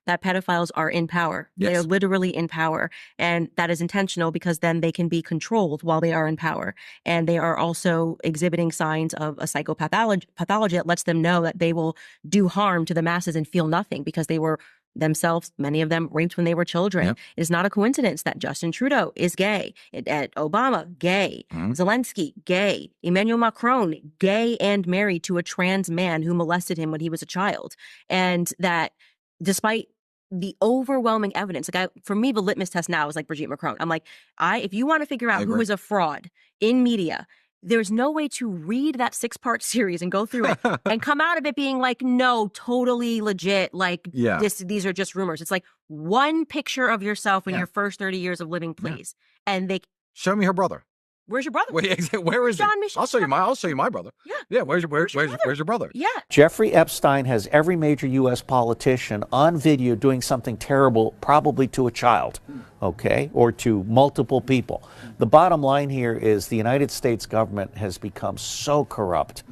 that pedophiles are in power. Yes. They are literally in power. And that is intentional because then they can be controlled while they are in power. And they are also exhibiting signs of a psychopathology that lets them know that they will do harm to the masses and feel nothing because they were themselves, many of them raped when they were children. Yep. It is not a coincidence that Justin Trudeau is gay, Obama, gay, Zelensky, gay, Emmanuel Macron, gay and married to a trans man who molested him when he was a child. And that despite the overwhelming evidence, for me, the litmus test now is like Brigitte Macron. I'm like, if you want to figure out who is a fraud in media, there's no way to read that 6-part series and go through it and come out of it being like, no, totally legit. Like these are just rumors. It's like one picture of yourself in your first 30 years of living, please. And they show me her brother. Where's your brother? Where is John he? Michel. I'll show you my brother. Yeah. Where's your brother? Yeah. Jeffrey Epstein has every major U.S. politician on video doing something terrible, probably to a child, okay, or to multiple people. The bottom line here is the United States government has become so corrupt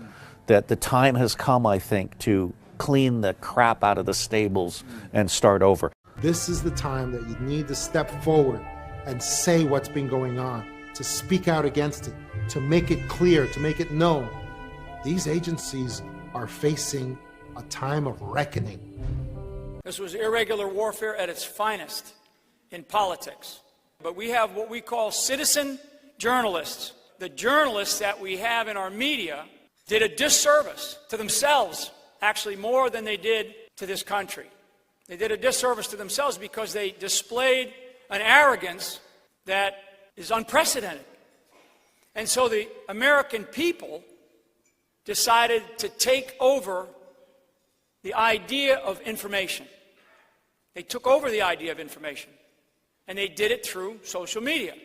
that the time has come, I think, to clean the crap out of the stables and start over. This is the time that you need to step forward and say what's been going on, to speak out against it, to make it clear, to make it known. These agencies are facing a time of reckoning. This was irregular warfare at its finest in politics. But we have what we call citizen journalists. The journalists that we have in our media did a disservice to themselves, actually more than they did to this country. They did a disservice to themselves because they displayed an arrogance that is unprecedented. And so the American people decided to take over the idea of information. They took over the idea of information, and they did it through social media.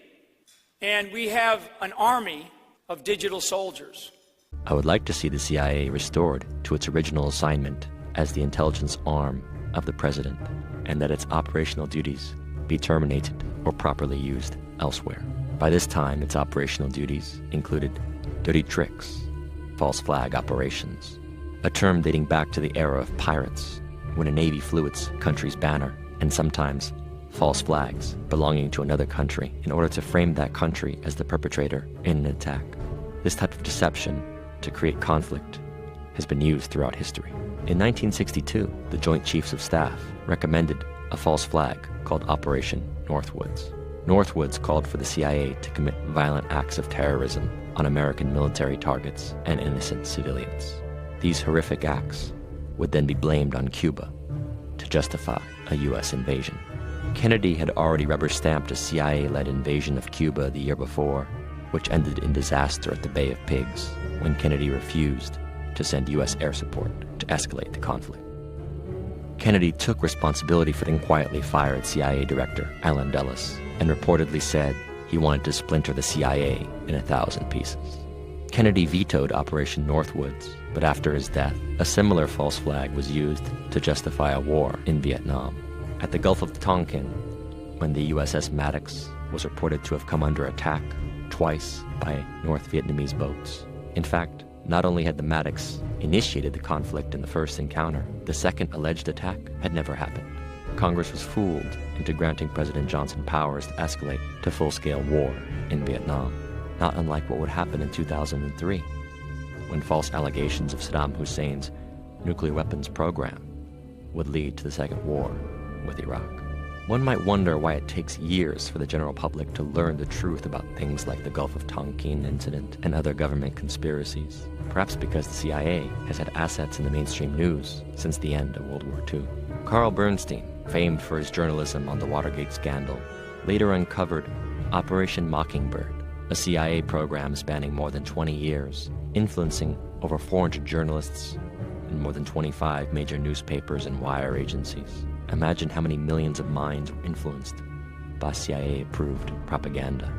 And we have an army of digital soldiers. I would like to see the CIA restored to its original assignment as the intelligence arm of the president, and that its operational duties be terminated or properly used elsewhere. By this time, its operational duties included dirty tricks, false flag operations, a term dating back to the era of pirates, when a navy flew its country's banner, and sometimes false flags belonging to another country in order to frame that country as the perpetrator in an attack. This type of deception to create conflict has been used throughout history. In 1962, the Joint Chiefs of Staff recommended a false flag called Operation Northwoods. Northwoods called for the CIA to commit violent acts of terrorism on American military targets and innocent civilians. These horrific acts would then be blamed on Cuba to justify a U.S. invasion. Kennedy had already rubber-stamped a CIA-led invasion of Cuba the year before, which ended in disaster at the Bay of Pigs when Kennedy refused to send U.S. air support to escalate the conflict. Kennedy took responsibility for then quietly fired CIA Director Allen Dulles and reportedly said he wanted to splinter the CIA in 1,000 pieces. Kennedy vetoed Operation Northwoods, but after his death, a similar false flag was used to justify a war in Vietnam. At the Gulf of Tonkin, when the USS Maddox was reported to have come under attack twice by North Vietnamese boats. In fact, not only had the Maddox initiated the conflict in the first encounter, the second alleged attack had never happened. Congress was fooled into granting President Johnson powers to escalate to full-scale war in Vietnam, not unlike what would happen in 2003, when false allegations of Saddam Hussein's nuclear weapons program would lead to the second war with Iraq. One might wonder why it takes years for the general public to learn the truth about things like the Gulf of Tonkin incident and other government conspiracies. Perhaps because the CIA has had assets in the mainstream news since the end of World War II. Carl Bernstein, famed for his journalism on the Watergate scandal, later uncovered Operation Mockingbird, a CIA program spanning more than 20 years, influencing over 400 journalists in more than 25 major newspapers and wire agencies. Imagine how many millions of minds were influenced by CIA-approved propaganda.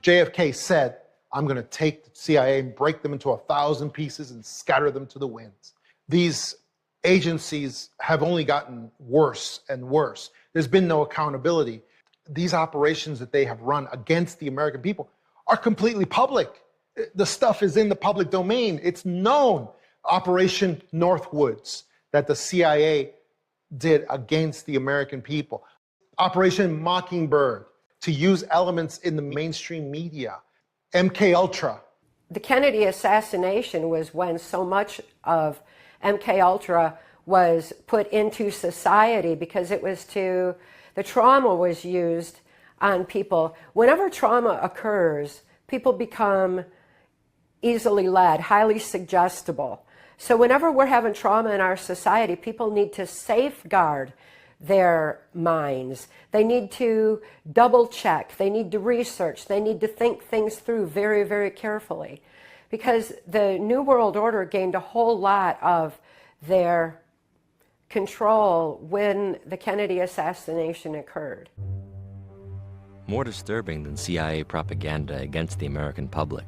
JFK said, I'm going to take the CIA and break them into 1,000 pieces and scatter them to the winds. These agencies have only gotten worse and worse. There's been no accountability. These operations that they have run against the American people are completely public. The stuff is in the public domain. It's known. Operation Northwoods, that the CIA did against the American people. Operation Mockingbird, to use elements in the mainstream media. MK Ultra. The Kennedy assassination was when so much of MK Ultra was put into society because the trauma was used on people. Whenever trauma occurs, people become easily led, highly suggestible. So whenever we're having trauma in our society, people need to safeguard their minds. They need to double check. They need to research. They need to think things through very, very carefully. Because the New World Order gained a whole lot of their control when the Kennedy assassination occurred. More disturbing than CIA propaganda against the American public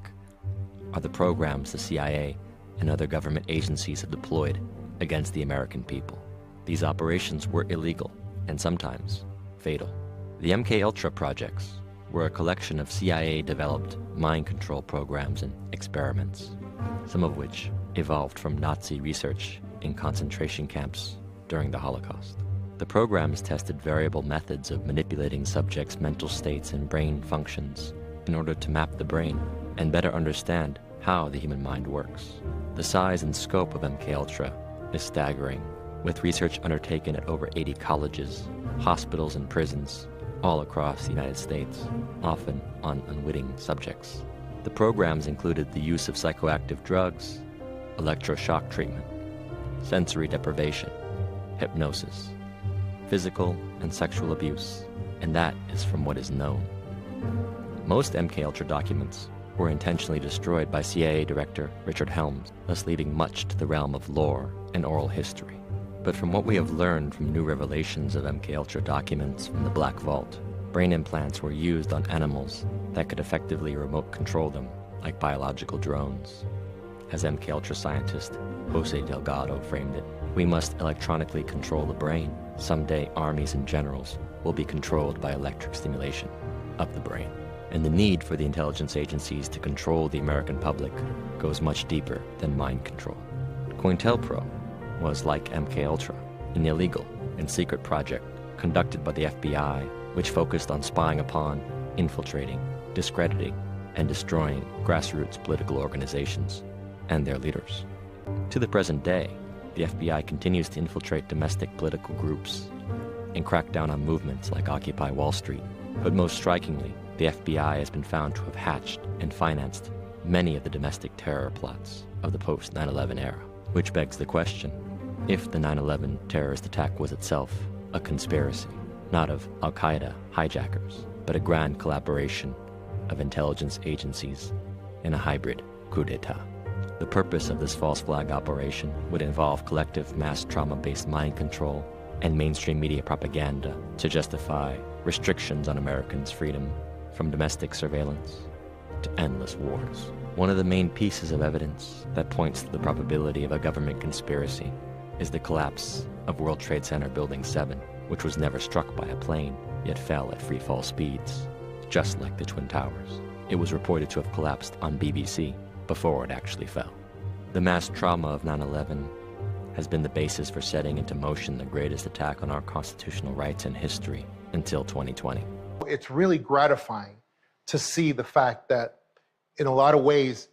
are the programs the CIA and other government agencies have deployed against the American people. These operations were illegal and sometimes fatal. The MKUltra projects were a collection of CIA-developed mind control programs and experiments, some of which evolved from Nazi research in concentration camps during the Holocaust. The programs tested variable methods of manipulating subjects' mental states and brain functions in order to map the brain and better understand how the human mind works. The size and scope of MKUltra is staggering, with research undertaken at over 80 colleges, hospitals, and prisons all across the United States, often on unwitting subjects. The programs included the use of psychoactive drugs, electroshock treatment, sensory deprivation, hypnosis, physical and sexual abuse, and that is from what is known. Most MKUltra documents were intentionally destroyed by CIA Director Richard Helms, thus leaving much to the realm of lore and oral history. But from what we have learned from new revelations of MKUltra documents from the Black Vault, brain implants were used on animals that could effectively remote control them, like biological drones. As MKUltra scientist Jose Delgado framed it, we must electronically control the brain. Someday armies and generals will be controlled by electric stimulation of the brain. And the need for the intelligence agencies to control the American public goes much deeper than mind control. COINTELPRO was like MKUltra, an illegal and secret project conducted by the FBI, which focused on spying upon, infiltrating, discrediting, and destroying grassroots political organizations and their leaders. To the present day, the FBI continues to infiltrate domestic political groups and crack down on movements like Occupy Wall Street. But most strikingly, the FBI has been found to have hatched and financed many of the domestic terror plots of the post-9/11 era, which begs the question, if the 9/11 terrorist attack was itself a conspiracy, not of Al-Qaeda hijackers, but a grand collaboration of intelligence agencies in a hybrid coup d'etat. The purpose of this false flag operation would involve collective mass trauma-based mind control and mainstream media propaganda to justify restrictions on Americans' freedom, from domestic surveillance to endless wars. One of the main pieces of evidence that points to the probability of a government conspiracy is the collapse of World Trade Center Building 7, which was never struck by a plane, yet fell at free fall speeds, just like the Twin Towers. It was reported to have collapsed on BBC before it actually fell. The mass trauma of 9/11 has been the basis for setting into motion the greatest attack on our constitutional rights in history until 2020. It's really gratifying to see the fact that, in a lot of ways,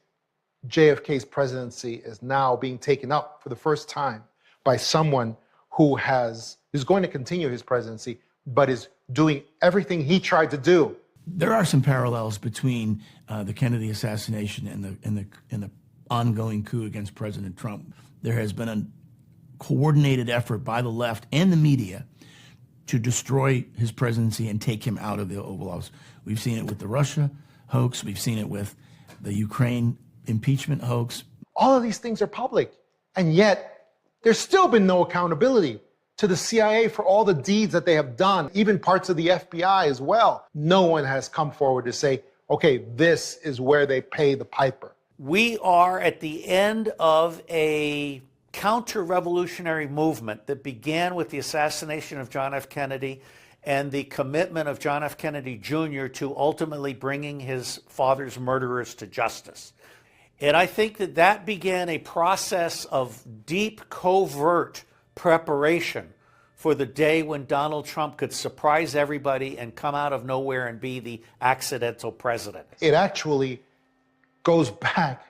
JFK's presidency is now being taken up for the first time by someone who is going to continue his presidency, but is doing everything he tried to do. There are some parallels between the Kennedy assassination and the ongoing coup against President Trump. There has been a coordinated effort by the left and the media to destroy his presidency and take him out of the Oval Office. We've seen it with the Russia hoax. We've seen it with the Ukraine impeachment hoax. All of these things are public, and yet there's still been no accountability to the CIA for all the deeds that they have done, even parts of the FBI as well. No one has come forward to say, okay, this is where they pay the piper. We are at the end of a counter-revolutionary movement that began with the assassination of John F. Kennedy and the commitment of John F. Kennedy Jr. to ultimately bringing his father's murderers to justice. And I think that began a process of deep, covert preparation for the day when Donald Trump could surprise everybody and come out of nowhere and be the accidental president. It actually goes back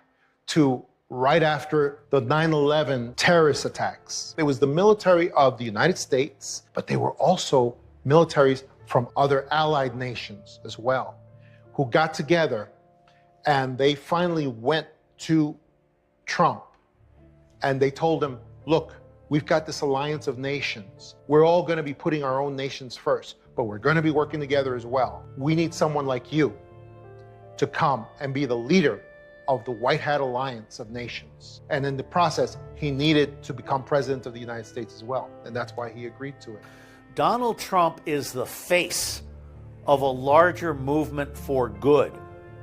to right after the 9/11 terrorist attacks. It was the military of the United States, but they were also militaries from other allied nations as well, who got together and they finally went to Trump and they told him, look, we've got this alliance of nations. We're all going to be putting our own nations first, but we're going to be working together as well. We need someone like you to come and be the leader of the White Hat Alliance of Nations. And in the process, he needed to become president of the United States as well. And that's why he agreed to it. Donald Trump is the face of a larger movement for good,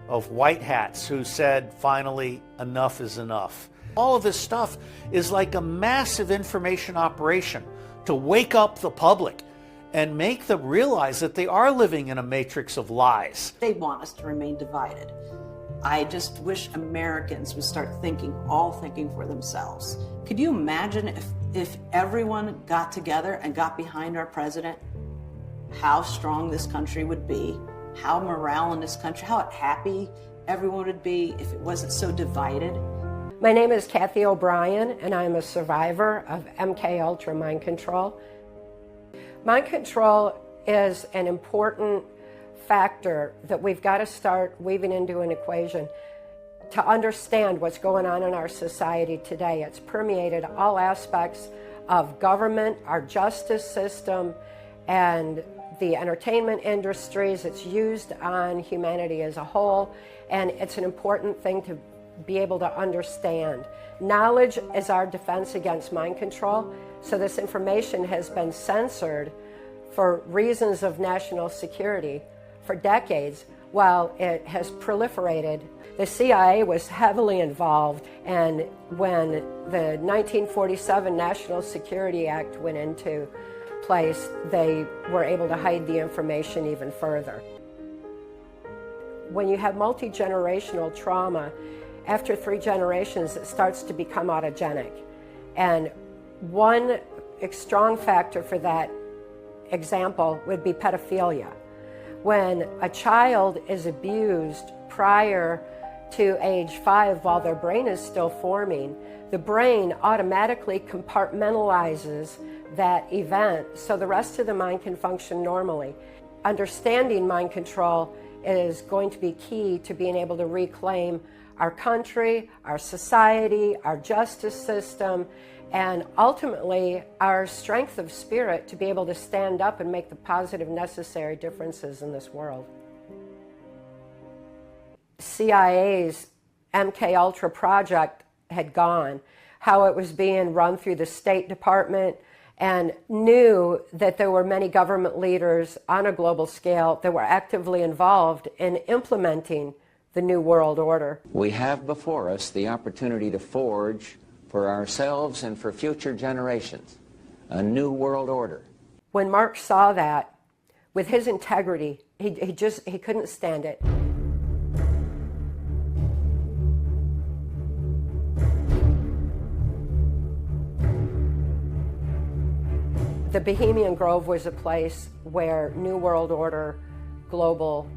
of white hats who said, finally, enough is enough. All of this stuff is like a massive information operation to wake up the public and make them realize that they are living in a matrix of lies. They want us to remain divided. I just wish Americans would start thinking for themselves. Could you imagine if everyone got together and got behind our president, how strong this country would be, how morale in this country, how happy everyone would be if it wasn't so divided? My name is Kathy O'Brien, and I'm a survivor of MKUltra mind control. Mind control is an important factor that we've got to start weaving into an equation to understand what's going on in our society today. It's permeated all aspects of government, our justice system, and the entertainment industries. It's used on humanity as a whole, and it's an important thing to be able to understand. Knowledge is our defense against mind control, so this information has been censored for reasons of national security for decades while it has proliferated. The CIA was heavily involved, and when the 1947 National Security Act went into place, they were able to hide the information even further. When you have multi-generational trauma, after 3 generations, it starts to become autogenic. And one strong factor for that example would be pedophilia. When a child is abused prior to age 5 while their brain is still forming, the brain automatically compartmentalizes that event so the rest of the mind can function normally. Understanding mind control is going to be key to being able to reclaim our country, our society, our justice system, and ultimately our strength of spirit to be able to stand up and make the positive necessary differences in this world. CIA's MKUltra project had gone, how it was being run through the State Department, and knew that there were many government leaders on a global scale that were actively involved in implementing the New World Order. We have before us the opportunity to forge for ourselves and for future generations a new world order. When Mark saw that, with his integrity, he couldn't stand it. The Bohemian Grove was a place where New World Order global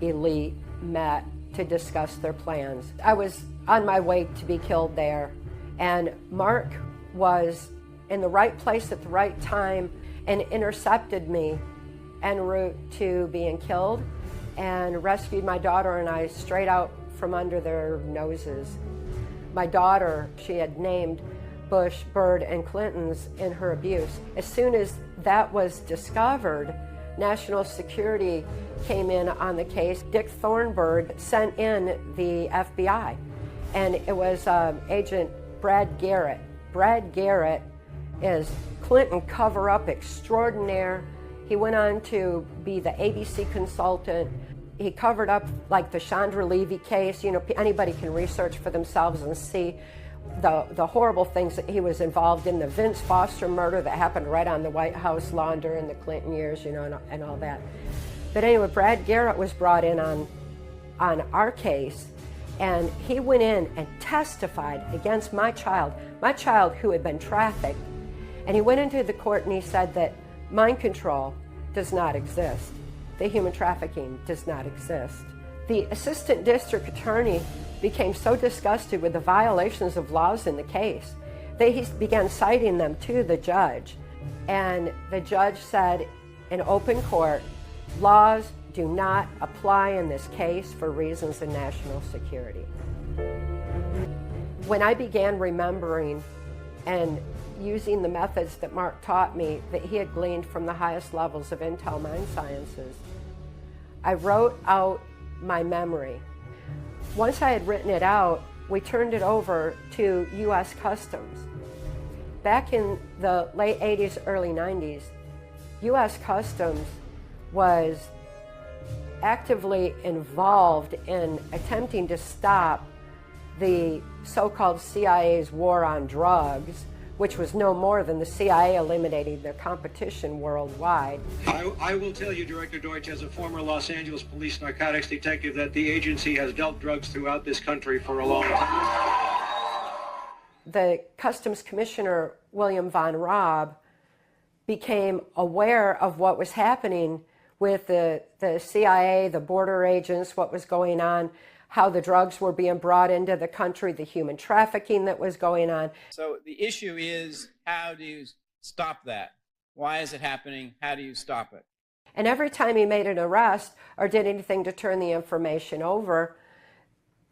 elite met to discuss their plans. I was on my way to be killed there, and Mark was in the right place at the right time and intercepted me en route to being killed and rescued my daughter and I straight out from under their noses. My daughter, she had named Bush, Byrd, and Clinton's in her abuse. As soon as that was discovered, national security came in on the case. Dick Thornburg sent in the FBI, and it was Agent Brad Garrett. Brad Garrett is Clinton cover-up extraordinaire. He went on to be the ABC consultant. He covered up like the Chandra Levy case. You know, anybody can research for themselves and see the horrible things that he was involved in, the Vince Foster murder that happened right on the White House lawn during the Clinton years, you know, and all that. But anyway, Brad Garrett was brought in on our case, and he went in and testified against my child who had been trafficked. And he went into the court and he said that mind control does not exist. The human trafficking does not exist. The assistant district attorney became so disgusted with the violations of laws in the case that he began citing them to the judge. And the judge said in open court, laws do not apply in this case for reasons of national security. When I began remembering and using the methods that Mark taught me that he had gleaned from the highest levels of Intel Mind Sciences, I wrote out my memory. Once I had written it out, we turned it over to U.S. Customs. Back in the late 80s, early 90s, U.S. Customs was actively involved in attempting to stop the so-called CIA's war on drugs, which was no more than the CIA eliminating their competition worldwide. I will tell you, Director Deutsch, as a former Los Angeles police narcotics detective, that the agency has dealt drugs throughout this country for a long time. The Customs Commissioner, William Von Raab, became aware of what was happening with the CIA, the border agents, what was going on, how the drugs were being brought into the country, the human trafficking that was going on. So the issue is, how do you stop that? Why is it happening? How do you stop it? And every time he made an arrest or did anything to turn the information over,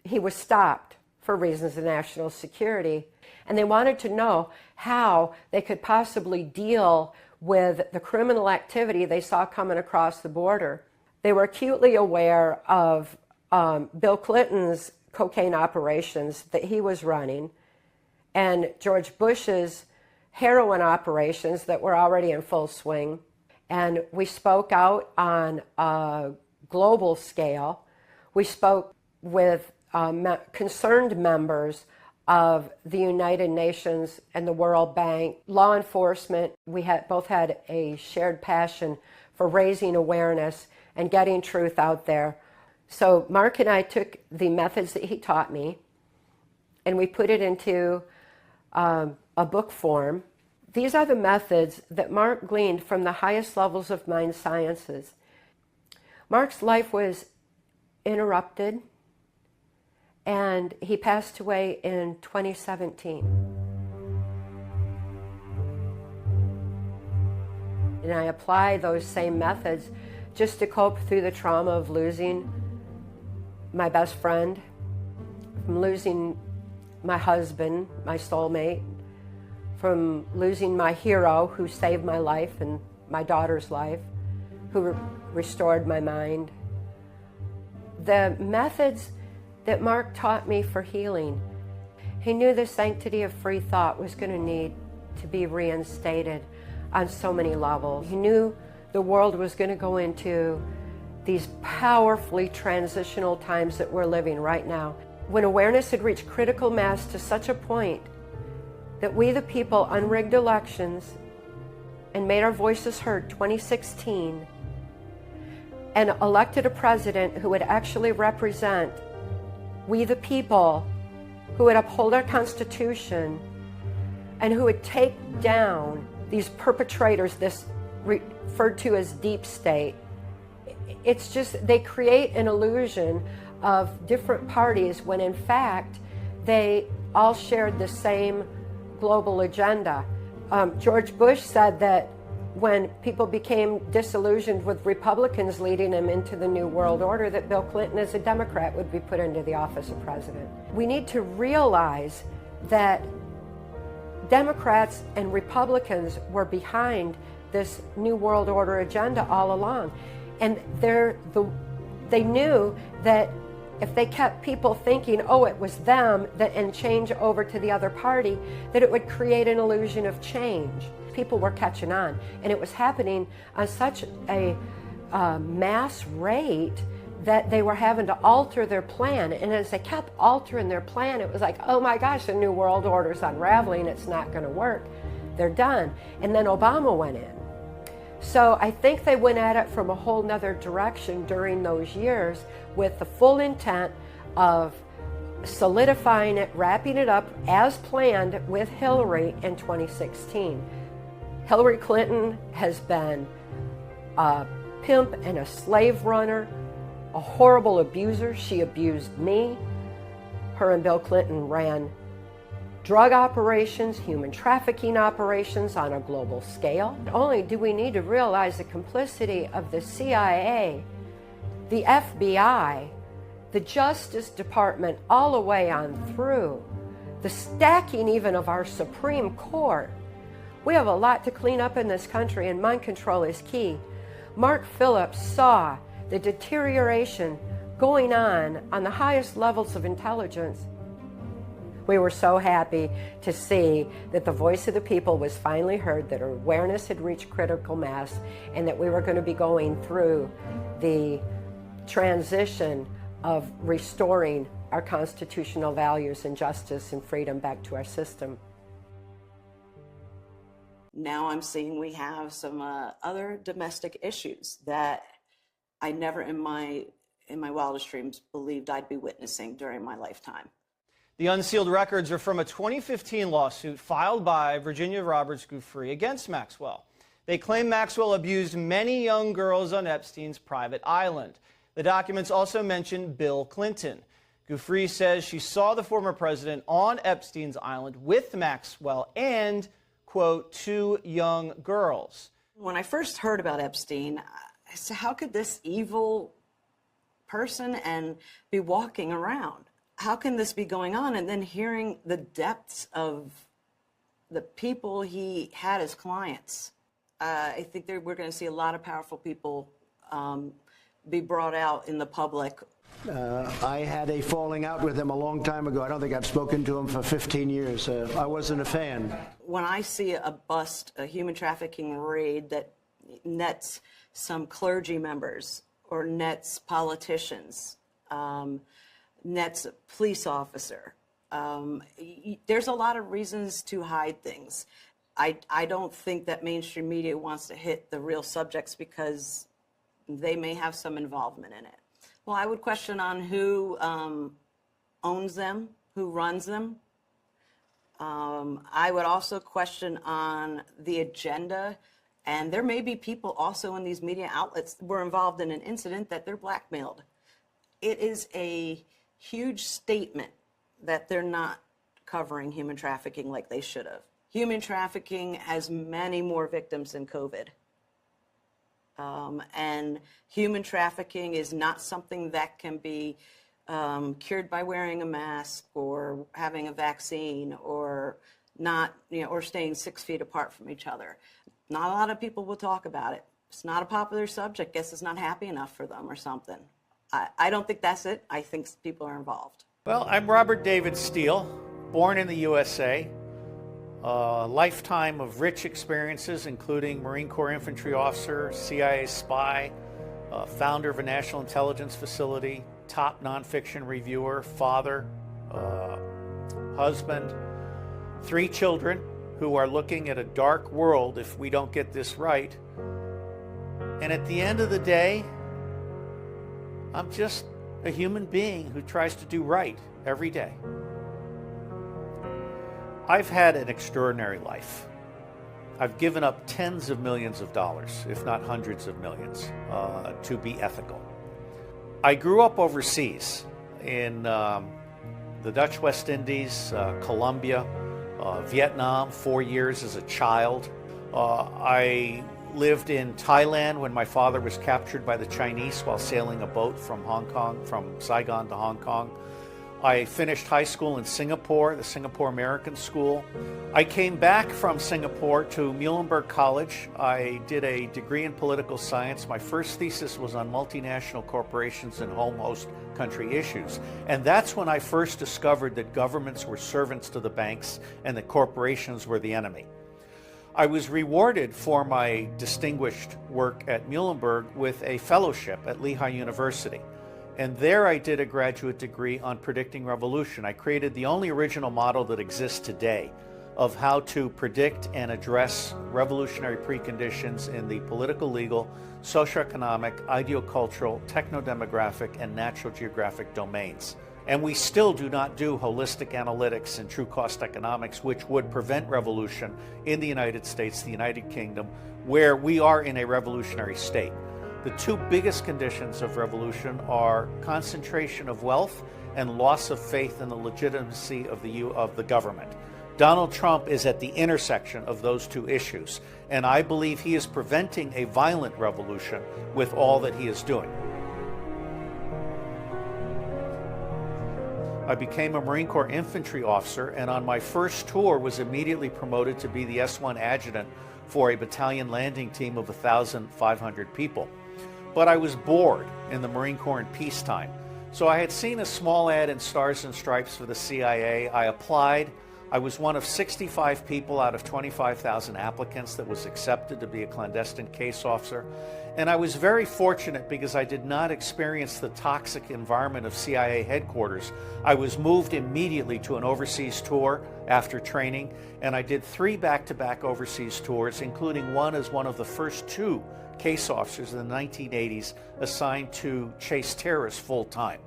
he was stopped for reasons of national security. And they wanted to know how they could possibly deal with the criminal activity they saw coming across the border. They were acutely aware of Bill Clinton's cocaine operations that he was running and George Bush's heroin operations that were already in full swing. And we spoke out on a global scale. We spoke with concerned members of the United Nations and the World Bank, law enforcement. We both had a shared passion for raising awareness and getting truth out there. So Mark and I took the methods that he taught me and we put it into a book form. These are the methods that Mark gleaned from the highest levels of mind sciences. Mark's life was interrupted and he passed away in 2017. And I apply those same methods just to cope through the trauma of losing my best friend, from losing my husband, my soulmate, from losing my hero who saved my life and my daughter's life, who restored my mind. The methods that Mark taught me for healing, he knew the sanctity of free thought was going to need to be reinstated on so many levels. He knew the world was going to go into these powerfully transitional times that we're living right now, when awareness had reached critical mass to such a point that we the people unrigged elections and made our voices heard 2016 and elected a president who would actually represent we the people, who would uphold our Constitution and who would take down these perpetrators, this referred to as deep state. It's just, they create an illusion of different parties when in fact they all shared the same global agenda. George Bush said that when people became disillusioned with Republicans leading them into the New World Order, that Bill Clinton as a Democrat would be put into the office of president. We need to realize that Democrats and Republicans were behind this New World Order agenda all along. And they knew that if they kept people thinking, oh, it was them, and change over to the other party, that it would create an illusion of change. People were catching on, and it was happening on such a mass rate that they were having to alter their plan. And as they kept altering their plan, it was like, oh my gosh, the New World Order's unraveling, it's not going to work. They're done. And then Obama went in. So I think they went at it from a whole nother direction during those years with the full intent of solidifying it, wrapping it up as planned with Hillary in 2016. Hillary Clinton has been a pimp and a slave runner, a horrible abuser. She abused me. Her and Bill Clinton ran drug operations, human trafficking operations on a global scale. Not only do we need to realize the complicity of the CIA, the FBI, the Justice Department, all the way on through, the stacking even of our Supreme Court. We have a lot to clean up in this country, and mind control is key. Mark Phillips saw the deterioration going on the highest levels of intelligence. We were so happy to see that the voice of the people was finally heard, that awareness had reached critical mass, and that we were going to be going through the transition of restoring our constitutional values and justice and freedom back to our system. Now I'm seeing we have some other domestic issues that I never in my wildest dreams believed I'd be witnessing during my lifetime. The unsealed records are from a 2015 lawsuit filed by Virginia Roberts Giuffre against Maxwell. They claim Maxwell abused many young girls on Epstein's private island. The documents also mention Bill Clinton. Giuffre says she saw the former president on Epstein's island with Maxwell and, quote, 2 young girls. When I first heard about Epstein, I said, how could this evil person be walking around? How can this be going on? And then hearing the depths of the people he had as clients, I think we're going to see a lot of powerful people be brought out in the public. I had a falling out with him a long time ago. I don't think I've spoken to him for 15 years. I wasn't a fan. When I see a bust, a human trafficking raid that nets some clergy members or nets politicians, nets a police officer, there's a lot of reasons to hide things. I don't think that mainstream media wants to hit the real subjects because they may have some involvement in it. Well, I would question on who owns them, who runs them. I would also question on the agenda, and there may be people also in these media outlets that were involved in an incident that they're blackmailed. It is a huge statement that they're not covering human trafficking like they should have. Human trafficking has many more victims than COVID. And human trafficking is not something that can be cured by wearing a mask or having a vaccine or not, or staying 6 feet apart from each other. Not a lot of people will talk about it. It's not a popular subject. Guess it's not happy enough for them or something. I don't think that's it. I think people are involved. Well, I'm Robert David Steele, born in the USA. A lifetime of rich experiences, including Marine Corps infantry officer, CIA spy, founder of a national intelligence facility, top nonfiction reviewer, father, husband, 3 children who are looking at a dark world if we don't get this right. And at the end of the day, I'm just a human being who tries to do right every day. I've had an extraordinary life. I've given up tens of millions of dollars, if not hundreds of millions, to be ethical. I grew up overseas in the Dutch West Indies, Colombia, Vietnam, 4 years as a child. I lived in Thailand when my father was captured by the Chinese while sailing a boat from Hong Kong, from Saigon to Hong Kong. I finished high school in Singapore, the Singapore American School. I came back from Singapore to Muhlenberg College. I did a degree in political science. My first thesis was on multinational corporations and home host country issues. And that's when I first discovered that governments were servants to the banks and that corporations were the enemy. I was rewarded for my distinguished work at Muhlenberg with a fellowship at Lehigh University. And there I did a graduate degree on predicting revolution. I created the only original model that exists today of how to predict and address revolutionary preconditions in the political, legal, socioeconomic, ideocultural, techno-demographic, and natural geographic domains. And we still do not do holistic analytics and true cost economics, which would prevent revolution in the United States, the United Kingdom, where we are in a revolutionary state. The two biggest conditions of revolution are concentration of wealth and loss of faith in the legitimacy of the government. Donald Trump is at the intersection of those two issues, and I believe he is preventing a violent revolution with all that he is doing. I became a Marine Corps infantry officer, and on my first tour was immediately promoted to be the S1 adjutant for a battalion landing team of 1,500 people. But I was bored in the Marine Corps in peacetime. So I had seen a small ad in Stars and Stripes for the CIA. I applied. I was one of 65 people out of 25,000 applicants that was accepted to be a clandestine case officer. And I was very fortunate because I did not experience the toxic environment of CIA headquarters. I was moved immediately to an overseas tour after training, and I did 3 back-to-back overseas tours, including one as one of the first 2 case officers in the 1980s assigned to chase terrorists full-time.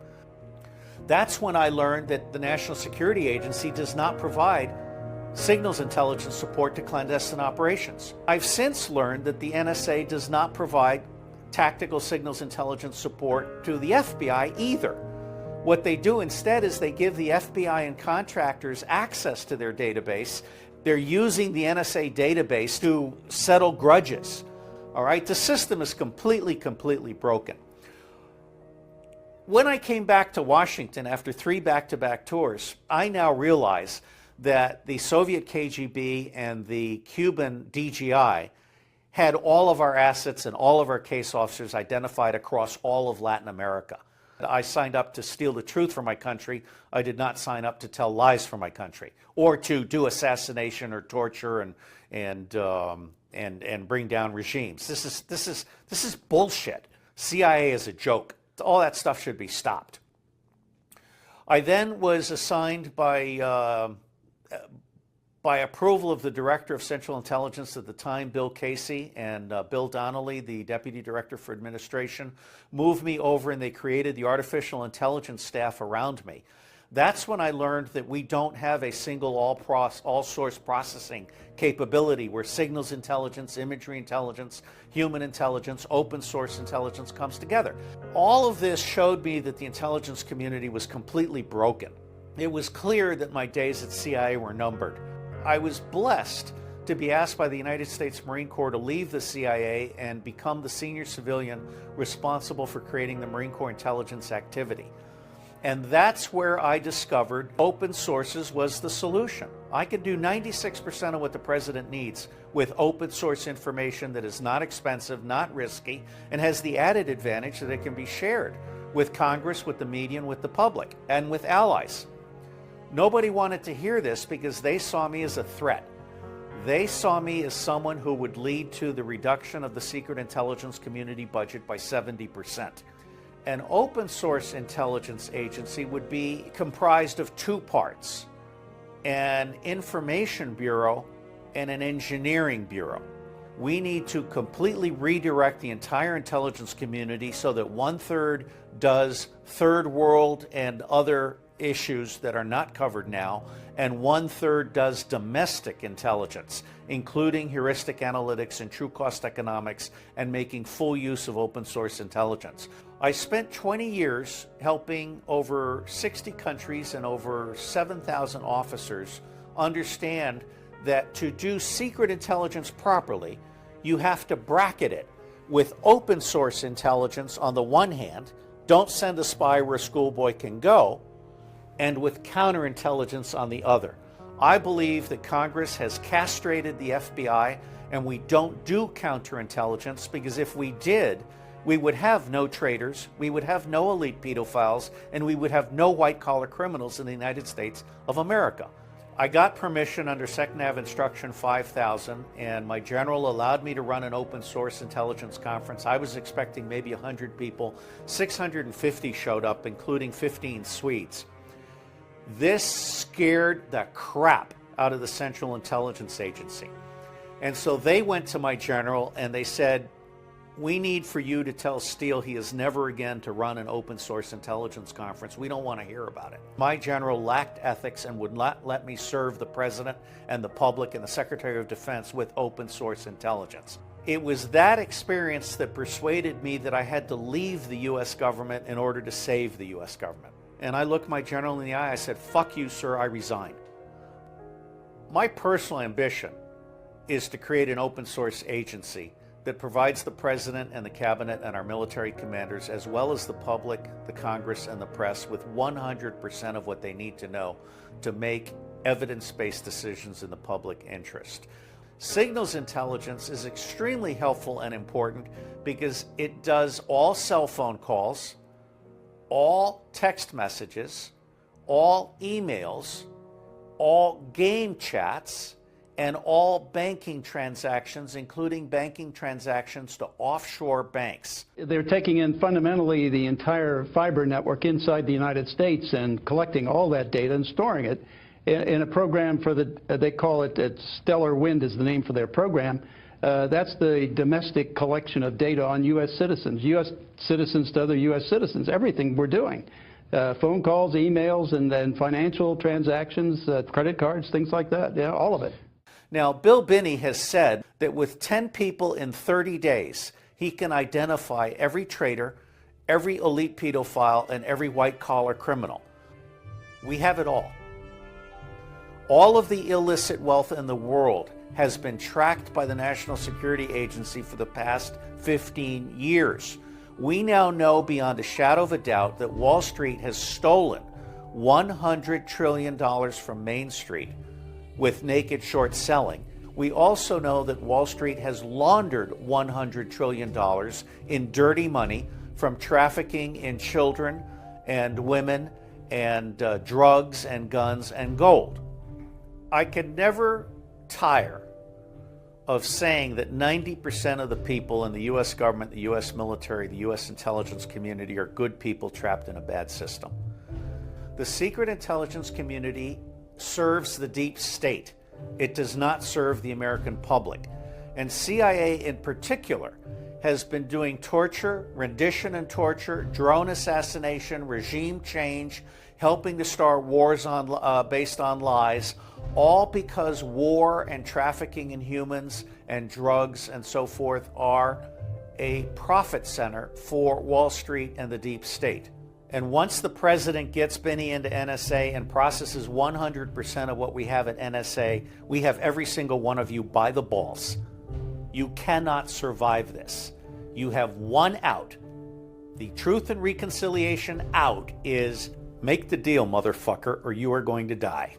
That's when I learned that the National Security Agency does not provide signals intelligence support to clandestine operations. I've since learned that the NSA does not provide tactical signals intelligence support to the FBI either. What they do instead is they give the FBI and contractors access to their database. They're using the NSA database to settle grudges. All right, the system is completely broken. When I came back to Washington after 3 back-to-back tours, I now realize that the Soviet KGB and the Cuban DGI had all of our assets and all of our case officers identified across all of Latin America. I signed up to steal the truth from my country. I did not sign up to tell lies from my country or to do assassination or torture and bring down regimes. This is bullshit. CIA is a joke. All that stuff should be stopped. I then was assigned by approval of the Director of Central Intelligence at the time, Bill Casey, and Bill Donnelly, the Deputy Director for Administration, moved me over and they created the artificial intelligence staff around me. That's when I learned that we don't have a single all-source processing capability where signals intelligence, imagery intelligence, human intelligence, open source intelligence comes together. All of this showed me that the intelligence community was completely broken. It was clear that my days at CIA were numbered. I was blessed to be asked by the United States Marine Corps to leave the CIA and become the senior civilian responsible for creating the Marine Corps intelligence activity. And that's where I discovered open sources was the solution. I could do 96% of what the president needs with open source information that is not expensive, not risky, and has the added advantage that it can be shared with Congress, with the media, and with the public, and with allies. Nobody wanted to hear this because they saw me as a threat. They saw me as someone who would lead to the reduction of the secret intelligence community budget by 70%. An open source intelligence agency would be comprised of 2 parts, an information bureau and an engineering bureau. We need to completely redirect the entire intelligence community so that 1/3 does third world and other issues that are not covered now, and 1/3 does domestic intelligence, including heuristic analytics and true cost economics, and making full use of open source intelligence. I spent 20 years helping over 60 countries and over 7,000 officers understand that to do secret intelligence properly, you have to bracket it with open source intelligence on the one hand, don't send a spy where a schoolboy can go, and with counterintelligence on the other. I believe that Congress has castrated the FBI, and we don't do counterintelligence, because if we did, we would have no traitors, we would have no elite pedophiles, and we would have no white-collar criminals in the United States of America. I got permission under SecNav Instruction 5000, and my general allowed me to run an open source intelligence conference. I was expecting maybe 100 people. 650 showed up, including 15 Swedes. This scared the crap out of the Central Intelligence Agency. And so they went to my general and they said, We need for you to tell Steele he is never again to run an open source intelligence conference. We don't want to hear about it. My general lacked ethics and would not let me serve the president and the public and the Secretary of Defense with open source intelligence. It was that experience that persuaded me that I had to leave the U.S. government in order to save the U.S. government. And I looked my general in the eye. I said, "Fuck you, sir, I resign." My personal ambition is to create an open source agency that provides the president and the cabinet and our military commanders, as well as the public, the Congress, and the press, with 100% of what they need to know to make evidence-based decisions in the public interest. Signals intelligence is extremely helpful and important because it does all cell phone calls, all text messages, all emails, all game chats, and all banking transactions, including banking transactions to offshore banks. They're taking in fundamentally the entire fiber network inside the United States and collecting all that data and storing it in a program for they call it Stellar Wind is the name for their program. That's the domestic collection of data on U.S. citizens to other U.S. citizens, everything we're doing. Phone calls, emails, and then financial transactions, credit cards, things like that, yeah, all of it. Now, Bill Binney has said that with 10 people in 30 days, he can identify every traitor, every elite pedophile, and every white-collar criminal. We have it all. All of the illicit wealth in the world has been tracked by the National Security Agency for the past 15 years. We now know beyond a shadow of a doubt that Wall Street has stolen $100 trillion from Main Street with naked short selling. We also know that Wall Street has laundered $100 trillion in dirty money from trafficking in children and women and drugs and guns and gold. I can never tire of saying that 90% of the people in the U.S. government, the U.S. military, the U.S. intelligence community are good people trapped in a bad system. The secret intelligence community serves the deep state. It does not serve the American public. And CIA in particular has been doing torture, rendition and torture, drone assassination, regime change, helping to start wars based on lies, all because war and trafficking in humans and drugs and so forth are a profit center for Wall Street and the deep state. And once the president gets Binney into NSA and processes 100% of what we have at NSA, we have every single one of you by the balls. You cannot survive this. You have one out. The Truth and Reconciliation out is make the deal, motherfucker, or you are going to die.